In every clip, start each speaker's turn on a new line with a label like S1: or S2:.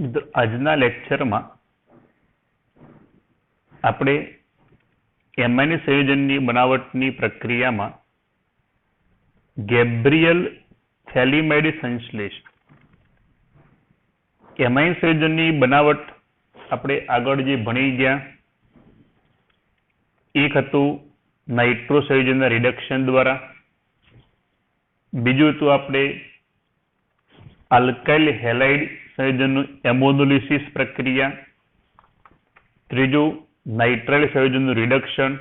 S1: આજના લેક્ચરમાં આપણે એમાઇન સંયોજનની બનાવટની પ્રક્રિયામાં ગેબ્રિયલ થેલિમાઇડ સંશ્લેષણ એમાઇન સંયોજનની બનાવટ આપણે આગળ જે ભણી ગયા એક હતું નાઇટ્રો સંયોજનના રિડક્શન દ્વારા, બીજું હતું આપણે આલ્કાઇલ હેલાઇડ સંયોજનનું એમોનોલિસિસ પ્રક્રિયા, ત્રીજું નાઇટ્રાઇલ સંયોજનનું રિડક્શન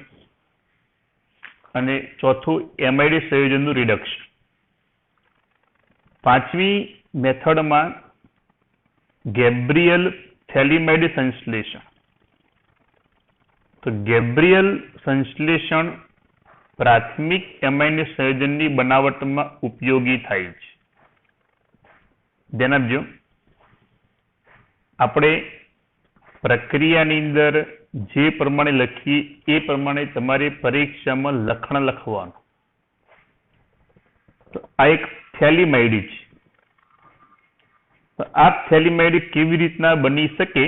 S1: અને ચોથું એમાઇડ સંયોજનનું રિડક્શન. પાંચમી મેથડમાં ગેબ્રિયલ થેલિમાઇડ સંશ્લેષણ. તો ગેબ્રિયલ સંશ્લેષણ પ્રાથમિક એમાઇન સંયોજનની બનાવટમાં ઉપયોગી થાય છે. ધ્યાન આપજો, આપણે પ્રક્રિયાની અંદર જે પ્રમાણે લખીએ એ પ્રમાણે તમારે પરીક્ષામાં લખાણ લખવાનું. તો આ એક થેલિમાઇડ છે. તો આ થેલિમાઇડ કેવી રીતના બની શકે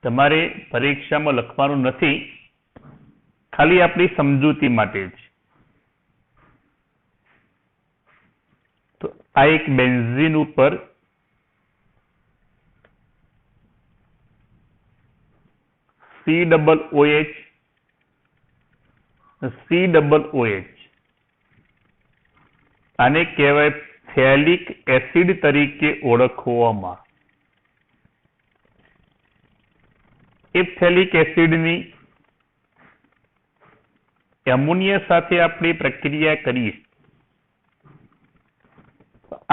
S1: તમારે પરીક્ષામાં લખવાનું નથી, ખાલી આપણી સમજૂતી માટે છે. તો આ એક બેન્ઝીન ઉપર COOH આને કહેવાય ફેલિક એસિડ તરીકે ઓળખવામાં. એ ફેલિક એસિડની એમોનિયા સાથે આપણે પ્રક્રિયા કરીએ,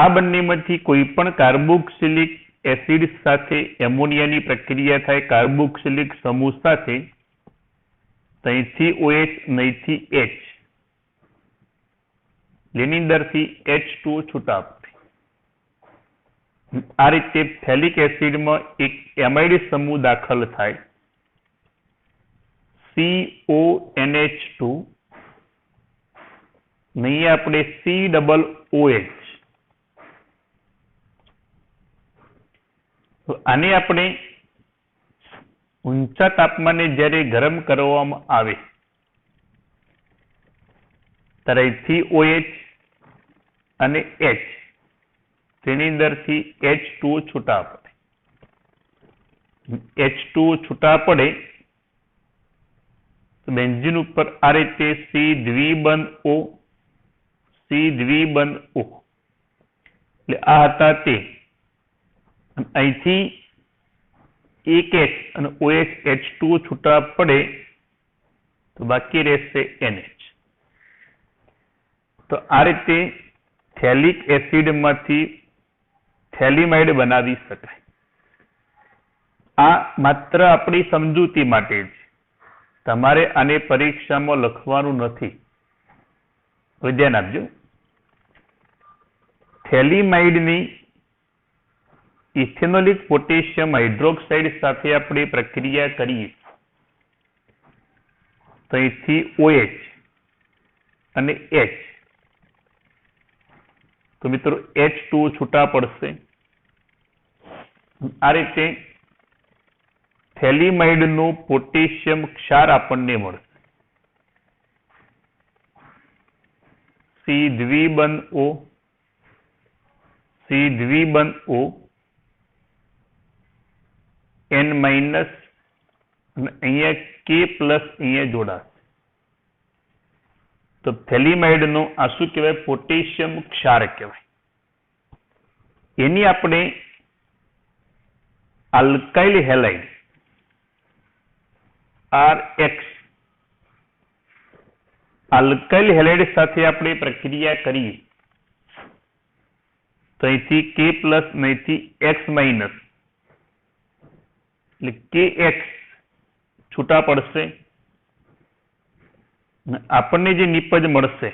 S1: આ બંનેમાંથી કોઈ પણ કાર્બોક્સિલિક એસિડ સાથે એમોનિયાની પ્રક્રિયા થાય, કાર્બોક્સિલિક સમૂહ સાથે, તો અહીંથી OH અહીંથી H, એની અંદરથી H2O છૂટા પડે. આ રીતે ફેલિક એસિડમાં એક એમાઇડ સમૂહ દાખલ થાય, CONH2, નહીં આપણે COOH. આને આપણે ઊંચા તાપમાને જ્યારે ગરમ કરવામાં આવે ત્યારે અહીંથી OH અને H, તેની અંદરથી H2O છૂટા પડે. H2O છૂટા પડે તો બેન્ઝીન ઉપર આ રીતે C દ્વિબંધ O, C દ્વિબંધ O, એટલે આ હતા તે. અહીંથી એક H અને OH H2O છૂટા પડે તો બાકી રહેશે NH. તો આ રીતે થેલિક એસિડમાંથી થેલિમાઇડ બનાવી શકાય. આ માત્ર આપણી સમજૂતી માટે છે, તમારે આને પરીક્ષામાં લખવાનું નથી. હવે ધ્યાન આપજો, થેલિમાઇડની ઇથેનોલિક પોટેશિયમ હાઇડ્રોક્સાઇડ સાથે આપણે પ્રક્રિયા કરીએ તો અહીંથી OH અને H, તો મિત્રો H2O છૂટા પડશે. આ રીતે થેલિમાઇડનું પોટેશિયમ ક્ષાર આપણને મળશે. C દ્વિબંધ O, C દ્વિબંધ O, N- અને અહીંયા K+ અહીંયા જોડાશે. તો થેલિમાઇડનો આ શું કહેવાય? પોટેશિયમ ક્ષાર કહેવાય. એની આપણે alkyl halide RX, alkyl halide સાથે આપણે પ્રક્રિયા કરીએ તો અહીંથી K+ અહીંથી X-, એટલે KX છૂટા પડશે. આપણને જે નિપજ મળશે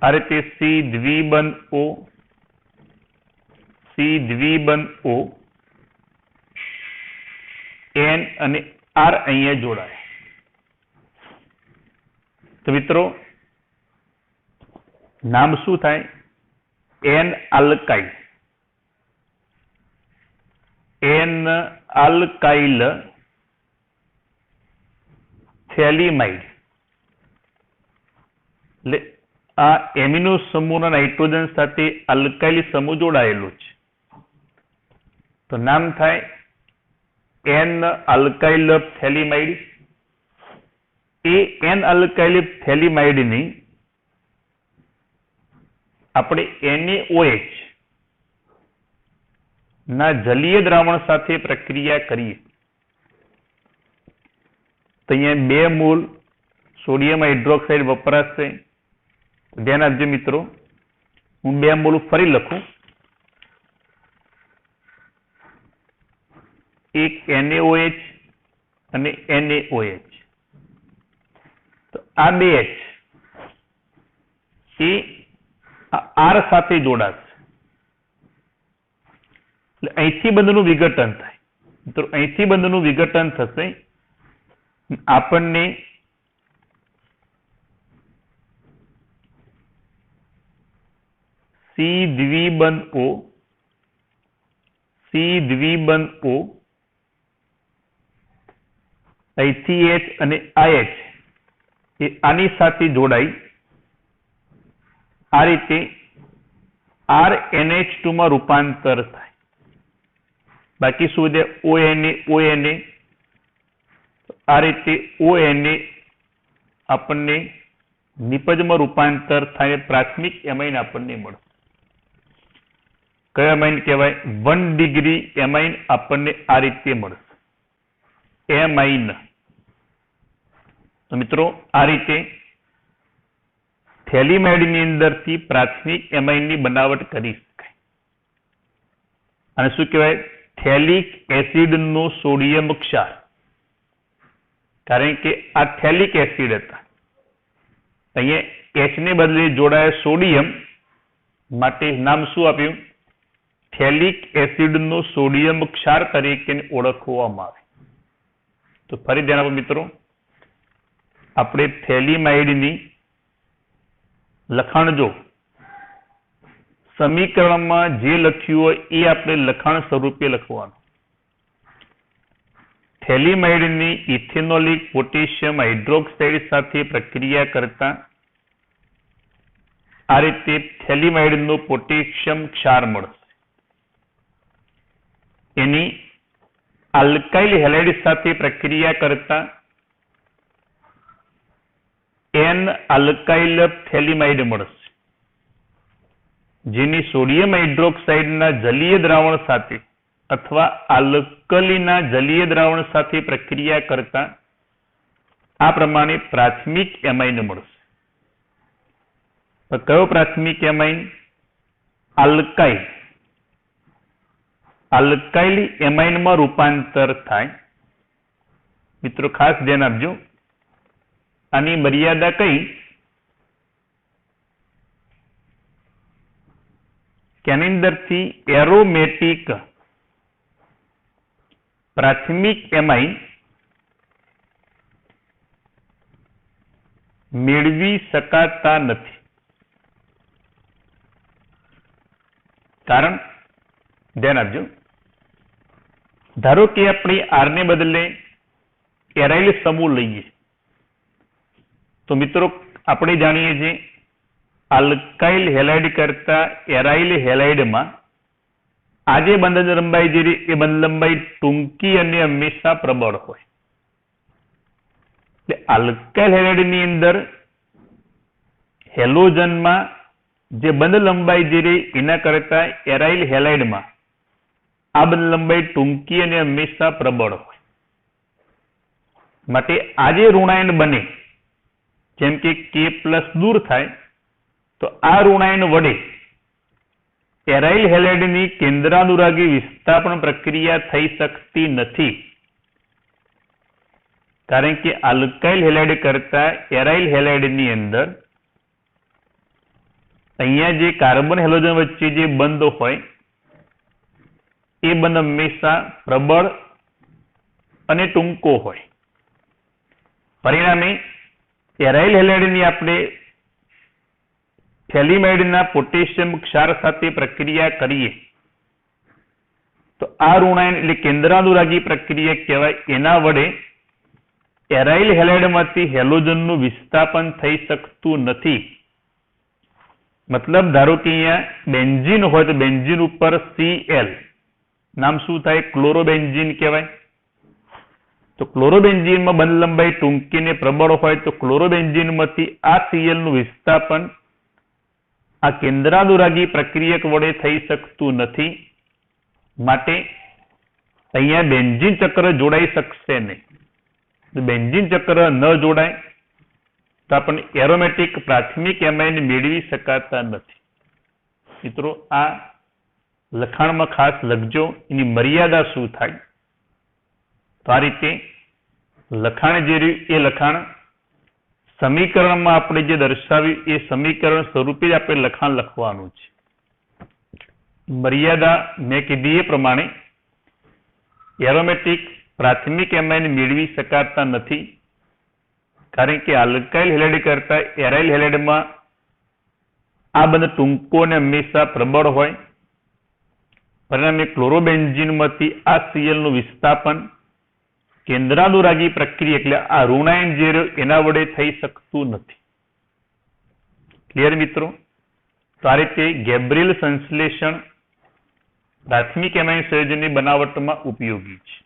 S1: આ રીતે C દ્વિબંધ O, C દ્વિબંધ O, N અને R અહીંયા જોડાય. તો મિત્રો નામ શું થાય? એન આલ્કાઇલ થેલિમાઇડ, એટલે આ એમિનો સમૂહના નાઇટ્રોજન સાથે આલ્કાઇલ સમૂહ જોડાયેલો છે, તો નામ થાય N alkyl થેલિમાઇડ. A N alkyl થેલિમાઇડની આપણે NaOH ના જલીય દ્રાવણ સાથે પ્રક્રિયા કરીએ તો અહીંયા 2 મોલ સોડિયમ હાઇડ્રોક્સાઇડ વપરાશે. ધ્યાન આપજો મિત્રો, હું 2 મોલ ફરી લખું. એક NaOH અને NaOH. તો આ 2H એ R સાથે જોડાશે, એટલે અહીંથી બંધનું વિઘટન થાય. મિત્રો અહીંથી બંધનું વિઘટન થશે, આપણને C દ્વિબંધ O અહીંથી H અને IH એ આની સાથે જોડાઈ આ રીતે RNH2 માં રૂપાંતર થાય. બાકી શું વધે? ONA. આ રીતે ONA આપણને નિપજમાં રૂપાંતર થાય, પ્રાથમિક એમાઇન આપણને મળે. કયો એમાઇન કહેવાય? 1 ડિગ્રી એમાઇન આપણને આ રીતે મળશે, એમાઇન. તો મિત્રો આ રીતે થેલિમાઇડની અંદરથી પ્રાથમિક એમાઇનની બનાવટ કરી શકાય. અને શું કહેવાય? થેલિક એસિડનો સોડિયમ ક્ષાર. કારણ કે આ થેલિક એસિડ હતા, અહીંયા H ને બદલે જોડાયા સોડિયમ, માટે નામ શું આપ્યું? થેલિક એસિડનો સોડિયમ ક્ષાર તરીકે ઓળખવામાં આવે. તો ફરી ધ્યાન આપો મિત્રો, આપણે થેલિમાઇડની લખાણ જો સમીકરણમાં જે લખ્યું હોય એ આપણે લખાણ સ્વરૂપે લખવાનું. થેલિમાઇડની ઇથેનોલિક પોટેશિયમ હાઇડ્રોક્સાઇડ સાથે પ્રક્રિયા કરતા આ રીતે થેલિમાઇડનો પોટેશિયમ ક્ષાર મળશે. એની આલ્કાઇલ હેલાઇડ સાથે પ્રક્રિયા કરતા એન આલ્કાઇલ થેલિમાઇડ મળશે, જેની સોડિયમ હાઇડ્રોક્સાઇડના જલીય દ્રાવણ સાથે અથવા આલ્કલીના જલીય દ્રાવણ સાથે પ્રક્રિયા કરતા આ પ્રમાણે પ્રાથમિક એમાઇન મળશે. કયો પ્રાથમિક એમાઇન? આલ્કાઇલ. આલ્કાઇલ એમાઇનમાં રૂપાંતર થાય. મિત્રો ખાસ ધ્યાન આપજો, આની મર્યાદા કઈ? કે આની અંદરથી એરોમેટિક પ્રાથમિક એમાઇન મેળવી શકાતા નથી. કારણ ધ્યાન આપજો, ધારો કે આપણે R ને બદલે એરાઇલ સમૂહ લઈએ, તો મિત્રો આપણે જાણીએ છીએ આલ્કાઇલ હેલાઇડ કરતા એરાઇલ હેલાઇડમાં આ જે બંધન લંબાઈ જે એ બંધ લંબાઈ ટૂંકી અને હંમેશા પ્રબળ હોય. એટલે આલ્કાઇલ હેલાઇડની અંદર હેલોજનમાં જે બંધ લંબાઈ જે રહી એના કરતા એરાઇલ હેલાઇડમાં આ બંધ લંબાઈ ટૂંકી અને હંમેશા પ્રબળ હોય. માટે આ જે ઋણાયન બને, જેમ કે K+ દૂર થાય, તો આ ઋણાયન વડે એરાઇલ હેલાઇડની કેન્દ્રાનુરાગી વિસ્થાપન પ્રક્રિયા થઈ શકતી નથી. કારણ કે આલ્કાઇલ હેલાઇડ કરતા એરાઇલ હેલાઇડની અંદર અહીંયા જે કાર્બન હેલોજન વચ્ચે જે બંધ હોય એ બંધ હંમેશા પ્રબળ અને ટૂંકો હોય. પરિણામે એરાઇલ હેલાઇડની આપણે થેલિમાઇડના પોટેશિયમ ક્ષાર સાથે પ્રક્રિયા કરીએ તો આ ઋણાયન એટલે કેન્દ્રાનુરાગી પ્રક્રિયા કહેવાય. એના વડે એરાઇલ હેલાઇડમાંથી હેલોજનનું વિસ્થાપન થઈ શકતું નથી. મતલબ ધારો કે અહીંયા બેન્ઝીન હોય તો બેન્ઝીન ઉપર Cl નામ શું થાય? ક્લોરોબેન્ઝીન કહેવાય. તો ક્લોરોબેન્ઝીનમાં બંધ લંબાઈ ટૂંકી ને પ્રબળ હોય તો ક્લોરોબેન્ઝીનમાંથી આ Cl નું વિસ્થાપન આ કેન્દ્રાનુરાગી પ્રક્રિયક વડે થઈ શકતું નથી. માટે અહીંયા બેન્ઝીન ચક્ર જોડાઈ શકશે નહીં. બેન્ઝીન ચક્ર ન જોડાય તો આપણને એરોમેટિક પ્રાથમિક એમાઇન મેળવી શકાતા નથી. મિત્રો આ લખાણમાં ખાસ લખજો, એની મર્યાદા શું થાય. તો આ રીતે લખાણ જે રહ્યું એ લખાણ સમીકરણમાં આપણે જે દર્શાવ્યું એ સમીકરણ સ્વરૂપે જ આપણે લખાણ લખવાનું છે. મર્યાદા મેં કીધી એ પ્રમાણે એરોમેટિક પ્રાથમિક એમાઇન મેળવી શકાતા નથી, કારણ કે આલ્કાઇલ હેલાઇડ કરતા એરાઇલ હેલાઇડમાં આ બંધ ટૂંકો અને હંમેશા પ્રબળ હોય. પરિણામે ક્લોરોબેન્ઝીનમાંથી આ Cl નું વિસ્થાપન કેન્દ્રાનુરાગી પ્રક્રિયા એટલે આ ઋણાયન જે રહ્યો એના વડે થઈ શકતું નથી. ક્લિયર મિત્રો? તો આ રીતે ગેબ્રિએલ સંશ્લેષણ પ્રાથમિક એમાઇન સંયોજનની બનાવટમાં ઉપયોગી છે.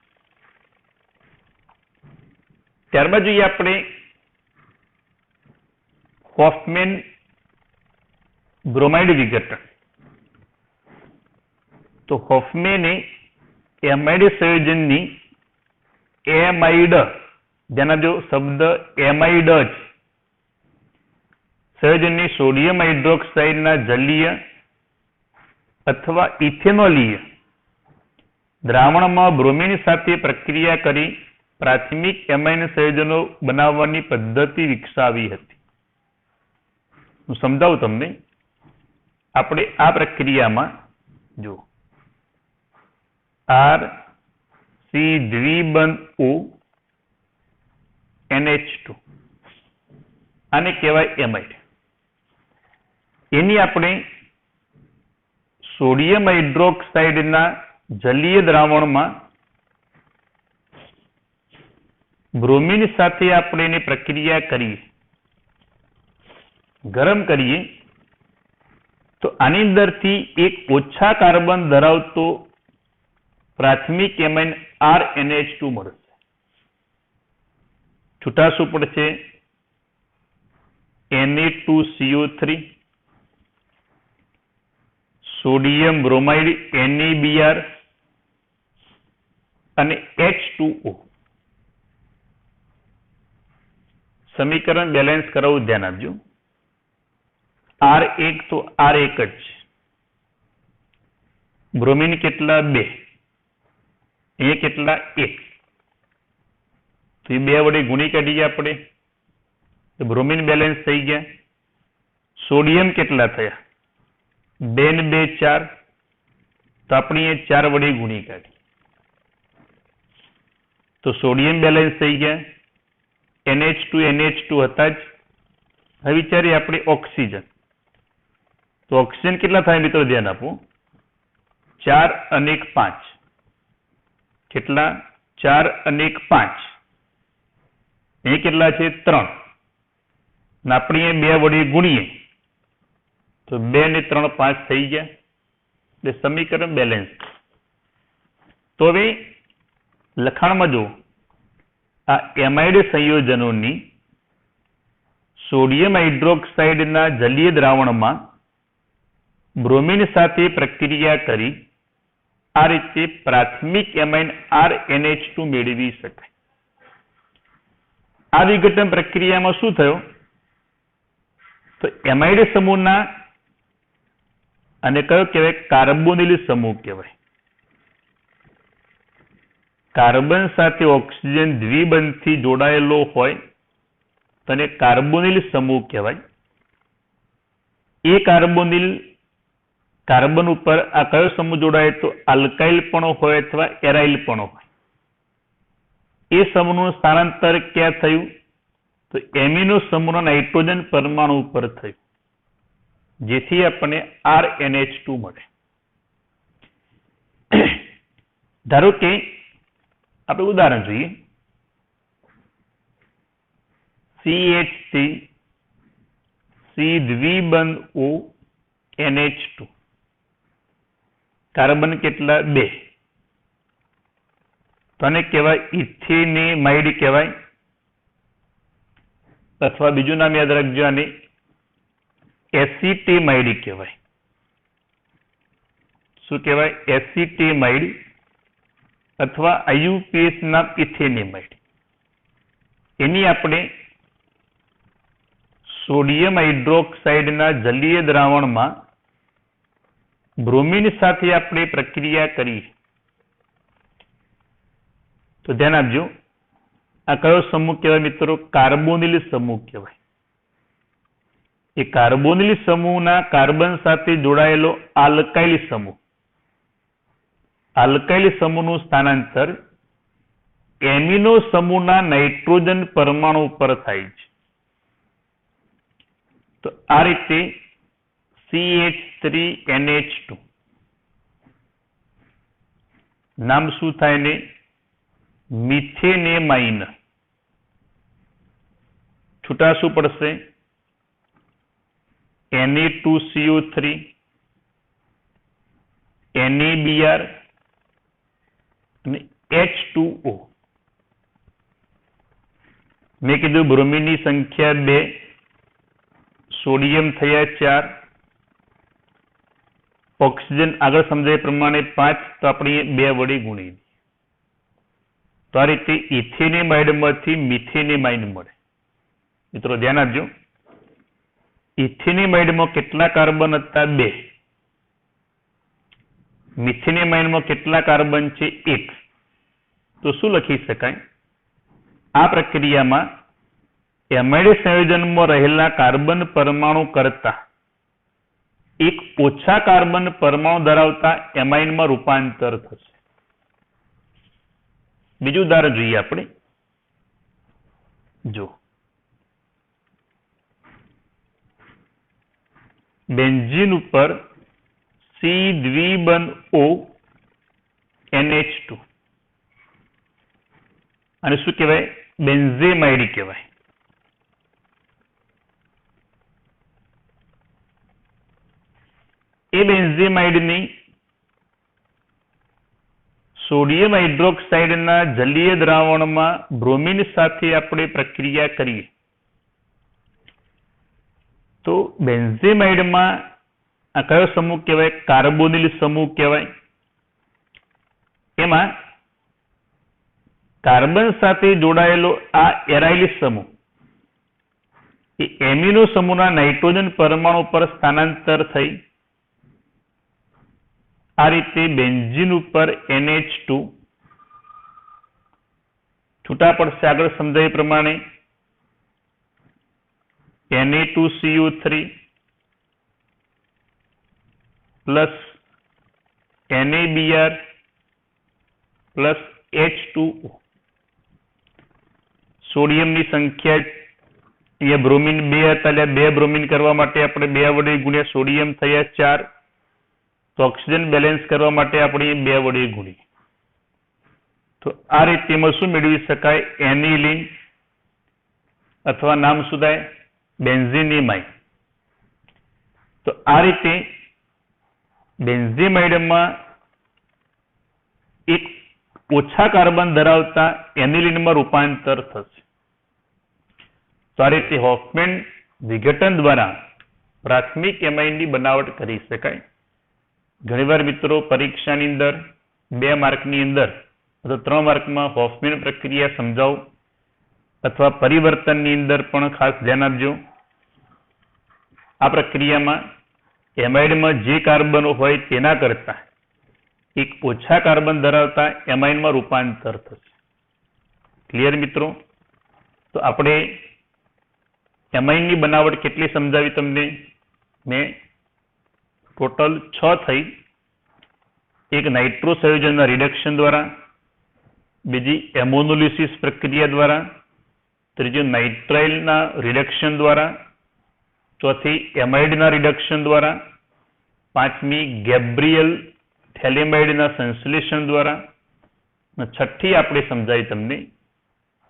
S1: ત્યારબાદ જોઈએ આપણે હોફમેન બ્રોમાઇડ વિઘટન. તો હોફમેને એમાઇડ સંયોજનની એમાઇડ, જેના જો શબ્દ એમાઇડ જ સંયોજનની સોડિયમ હાઇડ્રોક્સાઇડના જલીય અથવા ઇથેનોલીય દ્રાવણમાં બ્રોમિન સાથે પ્રક્રિયા કરી પ્રાથમિક એમાઇન સંયોજનો બનાવવાની પદ્ધતિ વિકસાવી હતી. હું સમજાવું તમને. આપણે આ પ્રક્રિયામાં જો RC દ્વિબંધ O NH2 આને કહેવાય એમાઇડ. એની આપણે સોડિયમ હાઇડ્રોક્સાઇડના જલીય દ્રાવણમાં બ્રોમિન સાથે આપણે એની પ્રક્રિયા કરીએ, ગરમ કરીએ તો આની અંદરથી એક ઓછા કાર્બન ધરાવતો પ્રાથમિક એમાઇન RNH2 મળશે. છૂટા શું પડશે? Na2CO3, સોડિયમ બ્રોમાઇડ NaBr અને H2O. સમીકરણ બેલેન્સ કરાવવું ધ્યાન આપજો. R1 તો R1 જ છે. બ્રોમિન કેટલા? 2. એ કેટલા? 1. તો એ 2 વડે ગુણી કાઢીએ આપણે તો બ્રોમિન બેલેન્સ થઈ ગયા. સોડિયમ કેટલા થયા? 2 ને 2 4. તો આપણે એ 4 વડે ગુણી કાઢી તો સોડિયમ બેલેન્સ થઈ ગયા. NH2 હતા જ. હવે વિચારીએ આપણે ઓક્સિજન. તો ઓક્સિજન કેટલા થાય મિત્રો? ધ્યાન આપો. 4 અને 1 5. કેટલા? 4 અને 1 5. એ કેટલા છે? 3. ને આપણે 2 વડે ગુણીએ તો 2 ને 3 5 થઈ ગયા. એટલે સમીકરણ બેલેન્સ. તો હવે લખાણમાં જો આ એમાઇડ સંયોજનોની સોડિયમ હાઇડ્રોક્સાઇડના જલીય દ્રાવણમાં બ્રોમિન સાથે પ્રક્રિયા કરી આ રીતે પ્રાથમિક એમાઇન RNH2 મેળવી શકાય. આ વિઘટન પ્રક્રિયામાં શું થયું? તો એમાઇડ સમૂહના અને કયો કહેવાય? કાર્બોનિલ સમૂહ કહેવાય. કાર્બન સાથે ઓક્સિજન દ્વિબંધથી જોડાયેલો હોય તેને કાર્બોનિલ સમૂહ કહેવાય. એ કાર્બન ઉપર આ કયો સમૂહ જોડાય? તો આલ્કાઇલ પણ હોય અથવા એરાઇલ પણ હોય. એ સમૂહનું સ્થાનાંતર ક્યાં થયું? તો એમિનો સમૂહના નાઇટ્રોજન પરમાણુ ઉપર થયું. જેથી આપણને RNH2 મળે. ધારો કે આપણે ઉદાહરણ જોઈએ. CH3 C દ્વિબંધ O NH2 carbon કેટલા 2 તો આને કહેવાય ઇથેનેમાઇડ કહેવાય, અથવા બીજું નામ યાદ રાખજો, આને એસિટેમાઇડ કહેવાય. શું કહેવાય? એસિટેમાઇડ અથવા IUPAC નામ ઇથેનેમાઇડ. એની આપણે સોડિયમ હાઇડ્રોક્સાઇડના જલીય દ્રાવણમાં બ્રોમિન સાથે આપણે પ્રક્રિયા કરી તો ધ્યાન આપજો. આ કયો સમૂહ કહેવાય મિત્રો? કાર્બોનિલ સમૂહ કહેવાય. એ કાર્બોનિલ સમૂહના કાર્બન સાથે જોડાયેલો આલ્કાઇલ સમૂહ. આલ્કાઇલ સમૂહનું સ્થાનાંતર એમિનો સમૂહના નાઇટ્રોજન પરમાણુ પર થાય છે. તો આ રીતે CH3NH2 નામ શું થાય ને? મિથેનેમાઇન. છૂટા શું પડશે? Na2CO3 NaBr અને H2O. મેં કીધું બ્રોમિનની સંખ્યા 2, સોડિયમ થયા 4, ઓક્સિજન આગળ સમજાય પ્રમાણે 5, તો આપણે 2 વડે ગુણી. તો આ રીતે ઇથેનેમાઇડમાંથી મિથેનેમાઇન મળે. મિત્રો ધ્યાન આપજો. ઇથેનેમાઇડમાં કેટલા કાર્બન હતા? 2. મિથેનેમાઇડમાં કેટલા કાર્બન છે? 1. તો શું લખી શકાય? આ પ્રક્રિયામાં એમાઇડ સંયોજનમાં રહેલા કાર્બન પરમાણુ કરતા એક ઓછા કાર્બન પરમાણુ ધરાવતા એમાઇનમાં રૂપાંતર થશે. બીજું ઉદાહરણ જોઈએ આપણે. જો બેન્ઝીન ઉપર C દ્વિબંધ O NH2 અને શું કહેવાય? બેન્ઝેમાઇડ કહેવાય. એ બેન્ઝેમાઇડની સોડિયમ હાઇડ્રોક્સાઇડના જલીય દ્રાવણમાં બ્રોમિન સાથે આપણે પ્રક્રિયા કરીએ તો બેન્ઝેમાઇડમાં આ કયો સમૂહ કહેવાય? કાર્બોનિલ સમૂહ કહેવાય. એમાં કાર્બન સાથે જોડાયેલો આ એરાઇલ સમૂહ એ એમિનો સમૂહના નાઇટ્રોજન પરમાણુ પર સ્થાનાંતર થઈ આ રીતે બેન્ઝીન ઉપર NH2 છૂટા પડશે. આગળ સમજાય પ્રમાણે Na2CO3 plus NaBr plus H2O. સોડિયમની સંખ્યા અહીંયા બ્રોમિન 2 હતા, એટલે 2 બ્રોમિન કરવા માટે આપણે 2 વડે ગુણ્યા સોડિયમ થયા 4. તો ઓક્સિજન બેલેન્સ કરવા માટે આપણે 2 વડે ગુણીએ. તો આ રીતે એમાં શું મેળવી શકાય? એનિલિન અથવા નામ શું થાય? બેન્ઝેનેમાઇડ. તો આ રીતે બેન્ઝેમાઇડમાં એક ઓછા કાર્બન ધરાવતા એનિલિનમાં રૂપાંતર થશે. તો આ રીતે હોફમેન વિઘટન દ્વારા પ્રાથમિક એમાઇનની બનાવટ કરી શકાય. ઘણીવાર મિત્રો પરીક્ષાની અંદર 2 માર્કની અંદર અથવા 3 માર્કમાં હોફમેન પ્રક્રિયા સમજાવો અથવા પરિવર્તનની અંદર પણ ખાસ ધ્યાન આપજો. આ પ્રક્રિયામાં એમાઇડમાં જે કાર્બનો હોય તેના કરતા એક ઓછા કાર્બન ધરાવતા એમાઇનમાં રૂપાંતર થશે. ક્લિયર મિત્રો? તો આપણે એમાઇનની બનાવટ કેટલી સમજાવી તમને? મેં ટોટલ 6 થઈ. એક નાઇટ્રો સંયોજનના રિડક્શન દ્વારા, બીજી એમોનોલિસિસ પ્રક્રિયા દ્વારા, ત્રીજી નાઇટ્રાઇલના રિડક્શન દ્વારા, ચોથી એમાઇડના રિડક્શન દ્વારા, પાંચમી ગેબ્રિયલ થેલેમાઇડના સંશ્લેષણ દ્વારા, અને છઠ્ઠી આપણે સમજાવી તમને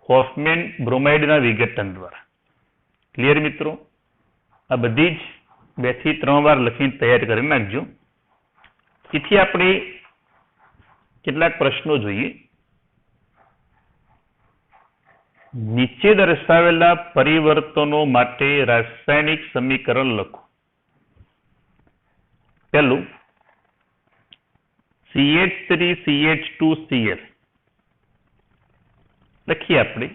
S1: હોફમેન બ્રોમાઇડના વિઘટન દ્વારા. ક્લિયર મિત્રો? આ બધી જ 2 થી 3 વાર લખીને તૈયાર કરી નાખજો. તેથી આપણે કેટલાક પ્રશ્નો જોઈએ. નીચે દર્શાવેલા પરિવર્તનો માટે રાસાયણિક સમીકરણ લખો. પહેલું CH3CH2Cl લખીએ આપણે.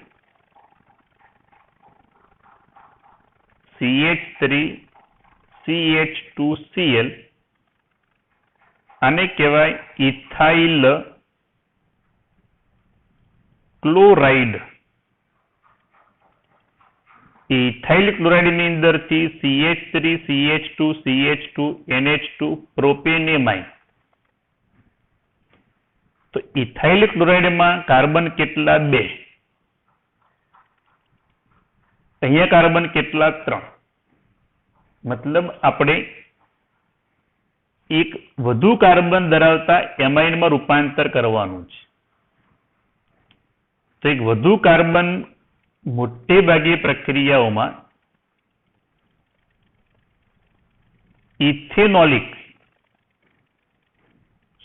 S1: CH3CH2Cl આને કહેવાય ઇથાઇલ ક્લોરાઇડ. ઇથાઇલ ક્લોરાઇડની અંદરથી CH3CH2CH2NH2 પ્રોપેનેમાઇન. તો ઇથાઇલ ક્લોરાઇડમાં કાર્બન કેટલા? 2. અહીંયા કાર્બન કેટલા? 3. મતલબ આપણે એક વધુ કાર્બન ધરાવતા એમાઇનમાં રૂપાંતર કરવાનું છે. તો એક વધુ કાર્બન મોટે ભાગે પ્રક્રિયાઓમાં ઇથેનોલિક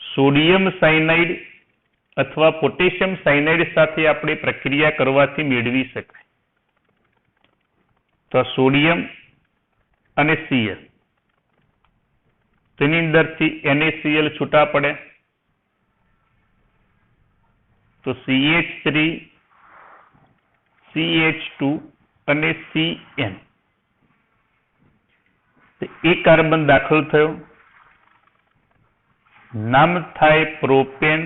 S1: સોડિયમ સાયનાઇડ અથવા પોટેશિયમ સાયનાઇડ સાથે આપણે પ્રક્રિયા કરવાથી મેળવી શકાય. તો સોડિયમ અને Cl, તેની અંદરથી NaCl છૂટા પડે. તો CH3 CH2 અને Cn, એક કાર્બન દાખલ થયો, નામ થાય પ્રોપેન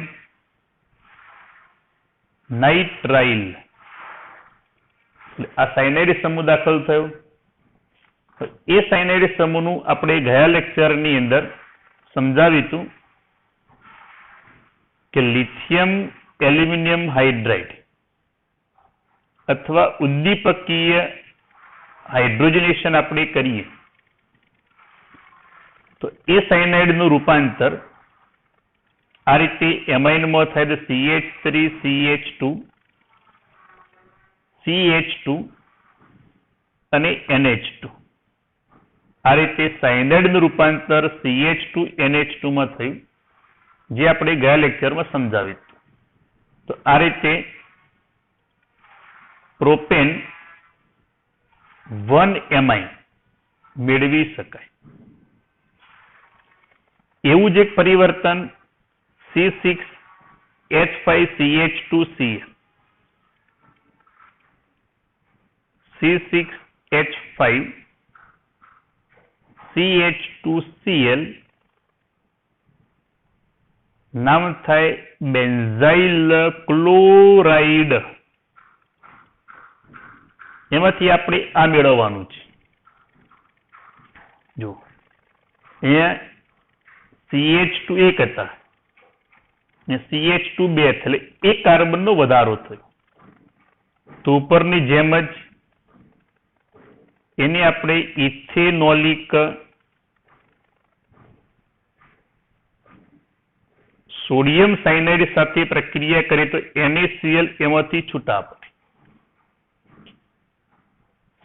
S1: નાઇટ્રાઇલ. આ સાયનાઇડ સમૂહ દાખલ થયો. એ સાયનાઇડ સમૂહનું આપણે ગયા લેક્ચરની અંદર સમજાવ્યું હતું કે લિથિયમ એલ્યુમિનિયમ હાઇડ્રાઇડ અથવા ઉદ્દીપકીય હાઇડ્રોજનેશન આપણે કરીએ તો એ સાયનાઇડનું રૂપાંતર આ રીતે એમાઇનમાં થાય. તો CH3CH2 અને NH2. આ રીતે સાયનાઇડનું રૂપાંતર CH2NH2 માં થયું, જે આપણે ગયા લેક્ચરમાં સમજાવ્યું. તો આ રીતે પ્રોપેન 1 એમાઇન મેળવી શકાય. એવું જ એક પરિવર્તન C6H5CH2Cl. C6H5CH2Cl નામ થાય બેન્ઝાઇલ ક્લોરાઇડ. એમાંથી આપણે આ મેળવવાનું છે. જો અહીંયા CH2 એક હતા, CH2 2, એટલે એક કાર્બનનો વધારો થયો. તો ઉપરની જેમ જ એને આપણે ઇથેનોલિક સોડિયમ સાયનાઇડ સાથે પ્રક્રિયા કરીએ તો NaCl એમાંથી છૂટા પડે.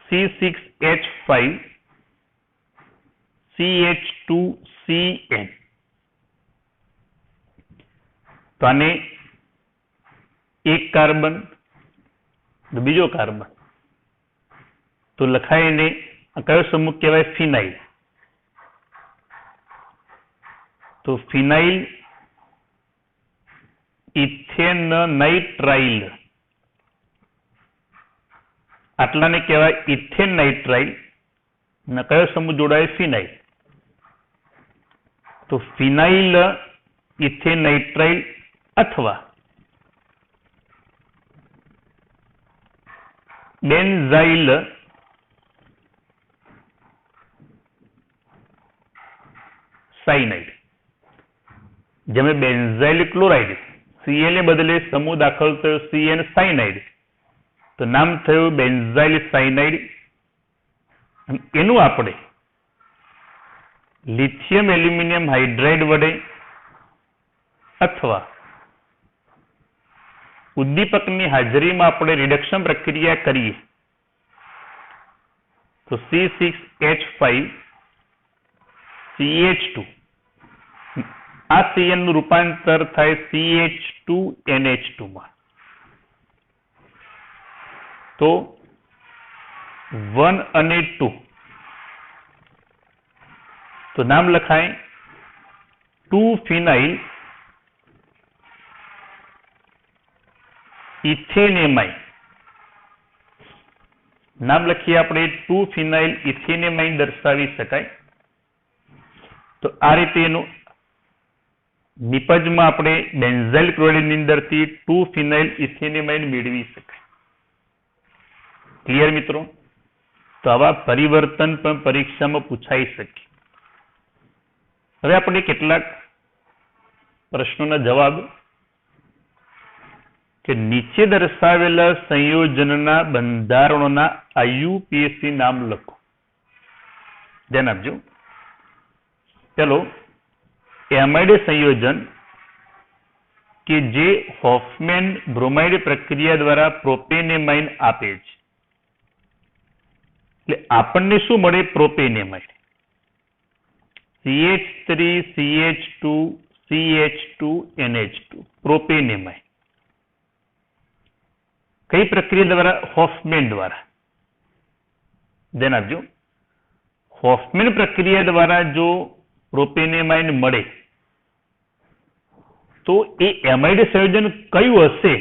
S1: C6H5CH2Cn. તો આને એક કાર્બન, બીજો કાર્બન, તો લખાઈને કયો સમૂહ કહેવાય? ફિનાઇલ. તો ફિનાઇલ ઇથેન નાઇટ્રાઇલ, આટલાને કહેવાય ઇથેન નાઇટ્રાઇલ. અને કયો સમૂહ જોડાય? ફિનાઇલ. તો ફિનાઇલ ઇથેન નાઇટ્રાઇલ અથવા બેન્ઝાઇલ સાયનાઇડ. જેમ બેન્ઝાઇલ ક્લોરાઇડ, Cl ને બદલે સમૂહ દાખલ થયો CN સાયનાઇડ, તો નામ થયું બેન્ઝાઇલ સાયનાઇડ. અને એનું આપણે લિથિયમ એલ્યુમિનિયમ હાઇડ્રાઇડ વડે અથવા ઉદ્દીપકની હાજરીમાં આપણે રિડક્શન પ્રક્રિયા કરીએ તો C6H5CH2 આ Cn નું રૂપાંતર થાય CH2NH2 માં, તો 1 અને 2 તો નામ લખાય 2-phenyl ઇથેનેમાઇન. નામ લખીએ આપણે 2-phenyl ઇથેનેમાઇન દર્શાવી શકાય. તો આ રીતે એનું નિપજમાં આપણે બેન્ઝાઇલ ક્લોરાઇડની અંદરથી 2-phenyl ઇથેનેમાઇન મેળવી શકાય. ક્લિયર મિત્રો? તો આવા પરિવર્તન પણ પરીક્ષામાં પૂછાઈ શકે. હવે આપણે કેટલાક પ્રશ્નોના જવાબ કે નીચે દર્શાવેલા સંયોજનના બંધારણોના IUPAC નામ લખો. ધ્યાન આપજો. ચલો, એમાઇડ સંયોજન કે જે હોફમેન બ્રોમાઇડ પ્રક્રિયા દ્વારા પ્રોપેનેમાઇન આપે છે. એટલે આપણને શું મળે? પ્રોપેનેમાઇન. CH3CH2CH2NH2 પ્રોપેનેમાઇન. કઈ પ્રક્રિયા દ્વારા? હોફમેન દ્વારા. ધ્યાન આપજો. હોફમેન પ્રક્રિયા દ્વારા જો પ્રોપેનેમાઇન મળે તો એ એમાઇડ સંયોજન કયું હશે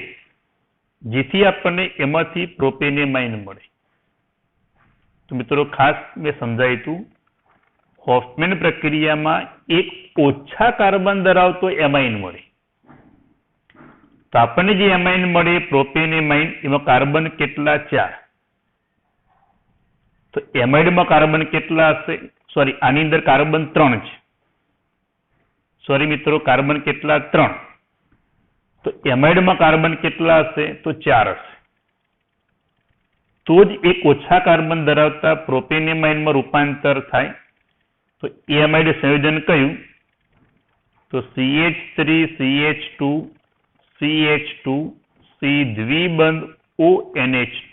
S1: જેથી આપણને એમાંથી પ્રોપેનેમાઇન મળે? તો મિત્રો ખાસ મેં સમજાવ્યું હતું, હોફમેન પ્રક્રિયામાં એક ઓછા કાર્બન ધરાવતો એમાઇન મળે. તો આપણને જે એમાઇન મળે પ્રોપેનેમાઇન, એમાં કાર્બન કેટલા? 4. તો એમાઇડમાં કાર્બન કેટલા હશે? સોરી, આની અંદર કાર્બન 3 છે. સોરી મિત્રો, કાર્બન કેટલા? 3. તો એમાઇડમાં કાર્બન કેટલા હશે? તો 4 હશે. તો જ એક ઓછા કાર્બન ધરાવતા પ્રોપેનેમાઇનમાં રૂપાંતર થાય. તો એમાઇડ સંયોજન કયું? તો CH3CH2CH2C દ્વિબંધ ONH2.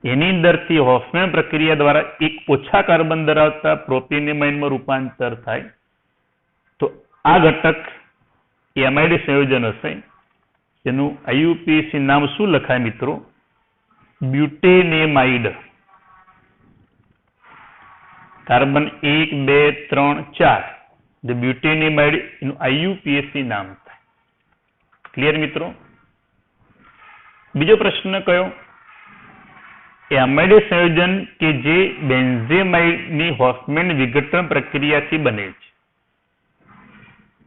S1: એની અંદરથી હોફમેન પ્રક્રિયા દ્વારા એક ઓછા કાર્બન ધરાવતા પ્રોપેનેમાઇનમાં રૂપાંતર થાય. તો આ ઘટક એમાઇડ સંયોજન હશે. એનું IUPAC નામ શું લખાય મિત્રો? બ્યુટેનેમાઇડ. કાર્બન 1, 2, 3, 4 જે બ્યુટેનેમાઇડ, એનું IUPAC નામ થાય. ક્લિયર મિત્રો? બીજો પ્રશ્ન કયો? એમાઇડ સંયોજન કે જે બેન્ઝેમાઇડની હોફમેન વિઘટન પ્રક્રિયાથી બને છે.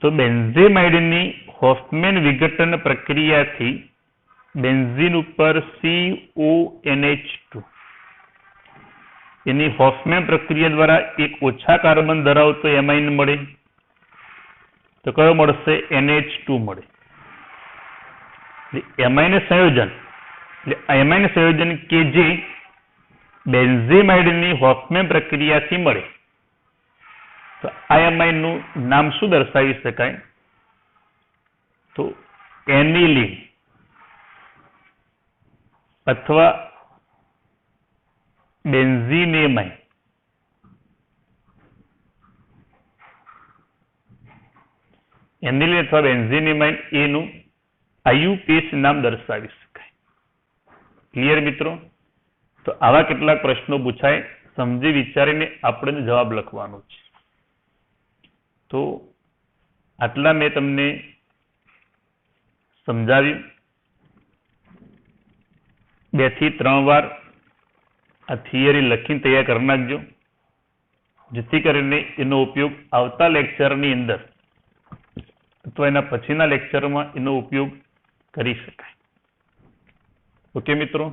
S1: તો બેન્ઝેમાઇડની હોફમેન વિઘટન પ્રક્રિયાથી બેન્ઝીન ઉપર CONH2 એની હોફમેન પ્રક્રિયા દ્વારા એક ઓછા કાર્બન ધરાવતો એમાઇન મળે. તો કયો મળશે? NH2 મળે. એમાઇન સંયોજન એટલે એમાઇન સંયોજન કે જે બેન્ઝેમાઇડની હોફમેન પ્રક્રિયાથી મળે. તો આ એમાઇનનું નામ શું દર્શાવી શકાય? તો એનિલીન અથવા બેન્ઝીનેમાઇન. એનિલીન અથવા બેન્ઝીનેમાઇન એનું IUPAC નામ દર્શાવી શકાય. ક્લિયર મિત્રો? તો આવા કેટલાક પ્રશ્નો પૂછાય, સમજી વિચારીને આપણે જવાબ લખવાનો છે. તો આટલા મેં તમને સમજાવ્યું. 2 થી 3 વાર આ થિયરી લખીને તૈયાર કરી નાખજો, જેથી કરીને એનો ઉપયોગ આવતા લેક્ચરની અંદર અથવા એના પછીના લેક્ચરમાં એનો ઉપયોગ કરી શકાય. ઓકે મિત્રો?